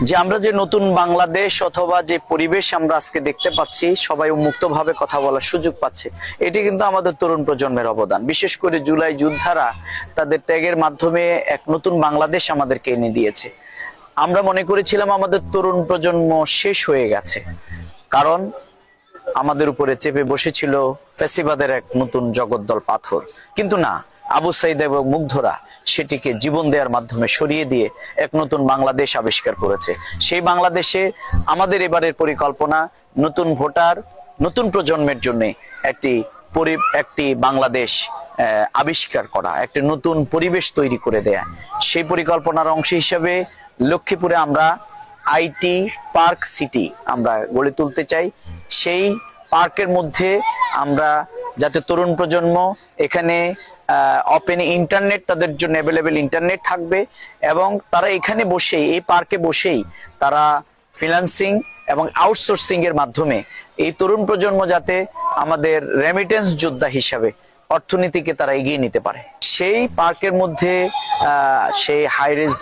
যে আমরা যে নতুন বাংলাদেশ অথবা যে পরিবেশ আমরা আজকে দেখতে পাচ্ছি, সবাই মুক্তভাবে কথা বলার সুযোগ পাচ্ছে, এটি কিন্তু আমাদের তরুণ প্রজন্মের অবদান। বিশেষ করে জুলাই যোদ্ধারা তাদের ত্যাগের মাধ্যমে এক নতুন বাংলাদেশ আমাদেরকে এনে দিয়েছে। আমরা মনে করেছিলাম আমাদের তরুণ প্রজন্ম শেষ হয়ে গেছে, কারণ আমাদের উপরে চেপে বসেছিল ফ্যাসিবাদের এক নতুন জগদ্দল পাথর। কিন্তু না, আবু সাইদ এবং মুগ্ধরা সেটিকে জীবন দেওয়ার মাধ্যমে সরিয়ে দিয়ে এক নতুন বাংলাদেশ আবিষ্কার করেছে। সেই বাংলাদেশে আমাদের এবারের পরিকল্পনা নতুন ভোটার, নতুন প্রজন্মের জন্য একটি বাংলাদেশ আবিষ্কার করা, একটি নতুন পরিবেশ তৈরি করে দেয়া। সেই পরিকল্পনার অংশ হিসেবে লক্ষ্মীপুরে আমরা আইটি পার্ক সিটি আমরা গড়ে তুলতে চাই। সেই পার্কের মধ্যে আমরা যাতে তরুণ প্রজন্ম এখানে ওপেন ইন্টারনেট, তাদের জন্য অ্যাভেলেবেল ইন্টারনেট থাকবে এবং তারা এখানে বসেই, এই পার্কে বসেই তারা ফিন্যান্সিং এবং আউটসোর্সিং এর মাধ্যমে এই তরুণ প্রজন্ম যাতে আমাদের রেমিটেন্স যোদ্ধা হিসাবে অর্থনীতিকে তারা এগিয়ে নিতে পারে। সেই পার্কের মধ্যে সেই হাইরেজ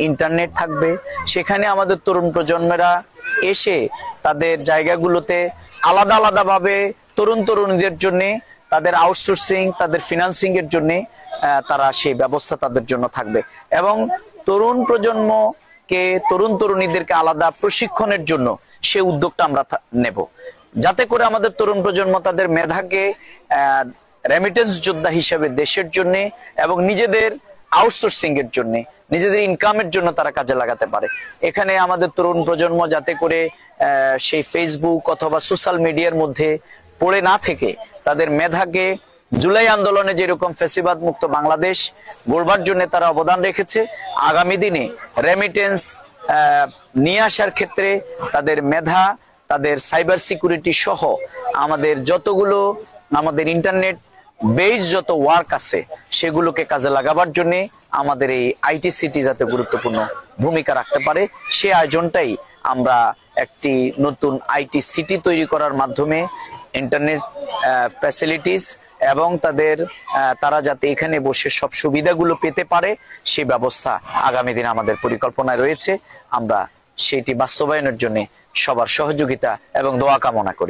ইন্টারনেট থাকবে। সেখানে আমাদের তরুণ প্রজন্মেরা এসে তাদের জায়গাগুলোতে আলাদা আলাদাভাবে তরুণীদের জন্য তাদের আউটসোর্সিং, তাদের ফিন্যান্সিং এর জন্য তারা সেই ব্যবস্থা তাদের জন্য থাকবে এবং তরুণ প্রজন্মকে, তরুণীদেরকে আলাদা প্রশিক্ষণের জন্য সেই উদ্যোগটা আমরা নেব, যাতে করে আমাদের তরুণ প্রজন্ম তাদের মেধাকে রেমিটেন্স যোদ্ধা হিসেবে দেশের জন্য এবং নিজেদের আউটসোর্সিং এর জন্য, নিজেদের ইনকামের জন্য তারা কাজে লাগাতে পারে। এখানে আমাদের তরুণ প্রজন্ম যাতে করে সেই ফেসবুক অথবা সোশ্যাল মিডিয়ার মধ্যে পড়ে না থেকে তাদের মেধাকে জুলাই আন্দোলনে যেরকম ফ্যাসিবাদ মুক্ত বাংলাদেশ গড়বার জন্য তারা অবদান রেখেছে, আগামী দিনে রেমিটেন্স নিয়ে আসার ক্ষেত্রে তাদের মেধা, তাদের সাইবার সিকিউরিটি সহ আমাদের যতগুলো আমাদের ইন্টারনেট বেস যত ওয়ার্ক আছে সেগুলোকে কাজে লাগাবার জন্য আমাদের এই আইটি সিটি যাতে গুরুত্বপূর্ণ ভূমিকা রাখতে পারে, সে আয়োজনটাই আমরা একটি নতুন আইটি সিটি তৈরি করার মাধ্যমে ইন্টারনেট ফ্যাসিলিটিস এবং তারা যাতে এখানে বসে সব সুবিধাগুলো পেতে পারে সেই ব্যবস্থা আগামী দিনে আমাদের পরিকল্পনায় রয়েছে। আমরা সেটি বাস্তবায়নের জন্য সবার সহযোগিতা এবং দোয়া কামনা করি।